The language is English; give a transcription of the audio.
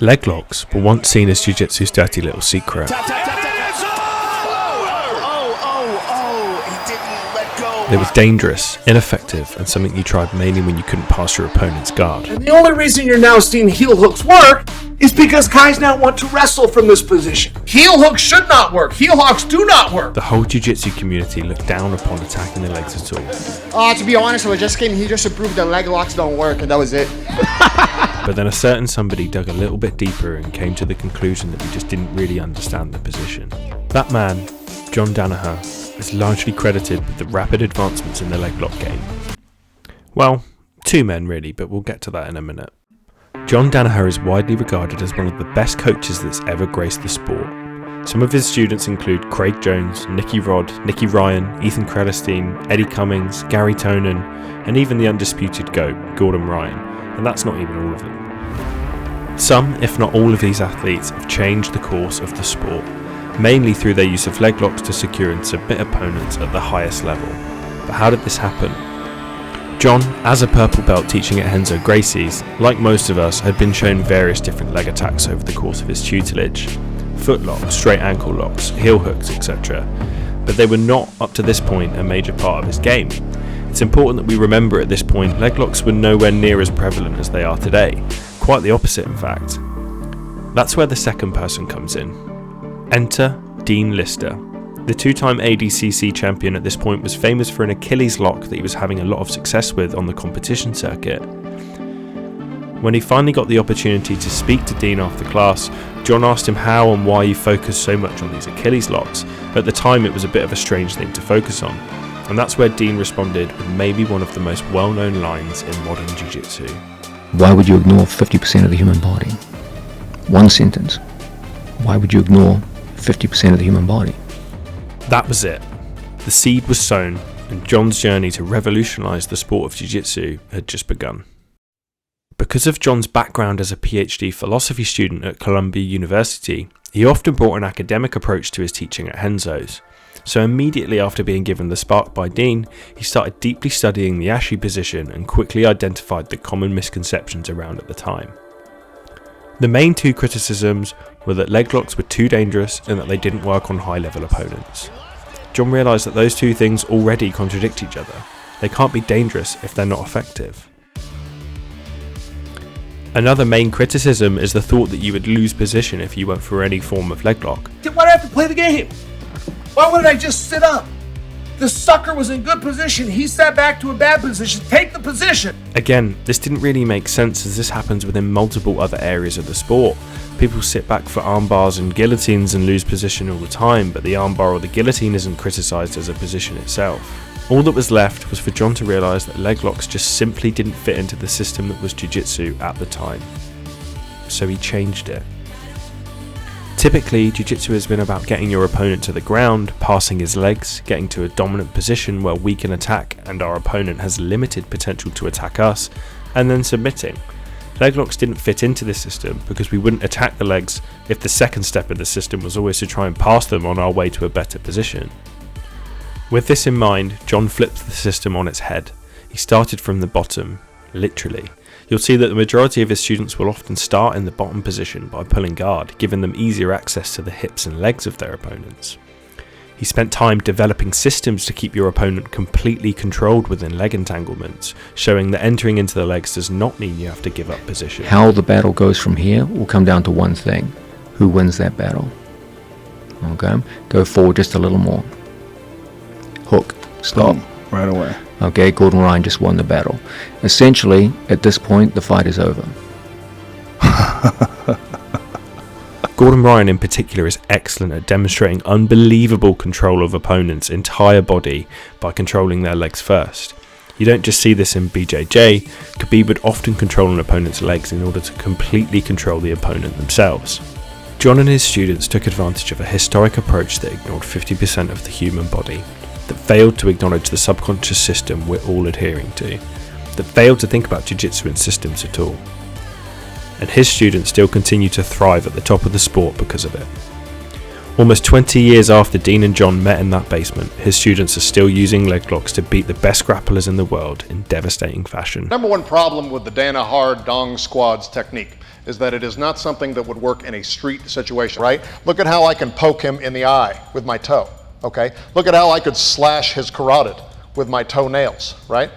Leg locks were once seen as Jiu-Jitsu's dirty little secret. They were dangerous, ineffective, and something you tried mainly when you couldn't pass your opponent's guard. And the only reason you're now seeing heel hooks work is because guys now want to wrestle from this position. Heel hooks should not work. Heel hooks do not work. The whole Jiu-Jitsu community looked down upon attacking the legs at all. To be honest, I just came here just to prove that leg locks don't work, and that was it. But then a certain somebody dug a little bit deeper and came to the conclusion that we just didn't really understand the position. That man, John Danaher, is largely credited with the rapid advancements in the leg lock game. Well, two men really, but we'll get to that in a minute. John Danaher is widely regarded as one of the best coaches that's ever graced the sport. Some of his students include Craig Jones, Nicky Rod, Nicky Ryan, Ethan Krellerstein, Eddie Cummings, Gary Tonin, and even the undisputed GOAT, Gordon Ryan, and that's not even all of them. Some, if not all of these athletes, have changed the course of the sport, mainly through their use of leg locks to secure and submit opponents at the highest level. But how did this happen? John, as a purple belt teaching at Renzo Gracie's, like most of us, had been shown various different leg attacks over the course of his tutelage. Foot locks, straight ankle locks, heel hooks, etc. But they were not, up to this point, a major part of his game. It's important that we remember at this point, leg locks were nowhere near as prevalent as they are today. Quite the opposite, in fact. That's where the second person comes in. Enter Dean Lister. The two-time ADCC champion at this point was famous for an Achilles lock that he was having a lot of success with on the competition circuit. When he finally got the opportunity to speak to Dean after class, John asked him how and why he focused so much on these Achilles locks. At the time it was a bit of a strange thing to focus on, and that's where Dean responded with maybe one of the most well-known lines in modern Jiu-Jitsu. Why would you ignore 50% of the human body? One sentence. Why would you ignore 50% of the human body? That was it. The seed was sown, and John's journey to revolutionise the sport of Jiu-Jitsu had just begun. Because of John's background as a PhD philosophy student at Columbia University, he often brought an academic approach to his teaching at Renzo's. So immediately after being given the spark by Dean, he started deeply studying the Ashi position and quickly identified the common misconceptions around at the time. The main two criticisms were that leg locks were too dangerous and that they didn't work on high-level opponents. John realised that those two things already contradict each other. They can't be dangerous if they're not effective. Another main criticism is the thought that you would lose position if you went for any form of leg lock. Why do I have to play the game? Why wouldn't I just sit up? The sucker was in good position. He sat back to a bad position. Take the position. Again, this didn't really make sense as this happens within multiple other areas of the sport. People sit back for arm bars and guillotines and lose position all the time, but the armbar or the guillotine isn't criticised as a position itself. All that was left was for John to realise that leg locks just simply didn't fit into the system that was Jiu-Jitsu at the time. So he changed it. Typically, Jiu-Jitsu has been about getting your opponent to the ground, passing his legs, getting to a dominant position where we can attack and our opponent has limited potential to attack us, and then submitting. Leg locks didn't fit into this system because we wouldn't attack the legs if the second step in the system was always to try and pass them on our way to a better position. With this in mind, John flipped the system on its head. He started from the bottom, literally. You'll see that the majority of his students will often start in the bottom position by pulling guard, giving them easier access to the hips and legs of their opponents. He spent time developing systems to keep your opponent completely controlled within leg entanglements, showing that entering into the legs does not mean you have to give up position. How the battle goes from here will come down to one thing. Who wins that battle? Okay, go forward just a little more. Hook, stop. Boom. Right away. Okay, Gordon Ryan just won the battle. Essentially, at this point, the fight is over. Gordon Ryan in particular is excellent at demonstrating unbelievable control of opponents' entire body by controlling their legs first. You don't just see this in BJJ, Khabib would often control an opponent's legs in order to completely control the opponent themselves. John and his students took advantage of a historic approach that ignored 50% of the human body, that failed to acknowledge the subconscious system we're all adhering to, that failed to think about Jiu-Jitsu in systems at all. And his students still continue to thrive at the top of the sport because of it. Almost 20 years after Dean and John met in that basement, his students are still using leg locks to beat the best grapplers in the world in devastating fashion. Number one problem with the Danaher Dong Squad's technique is that it is not something that would work in a street situation, right? Look at how I can poke him in the eye with my toe, okay? Look at how I could slash his carotid with my toenails, right?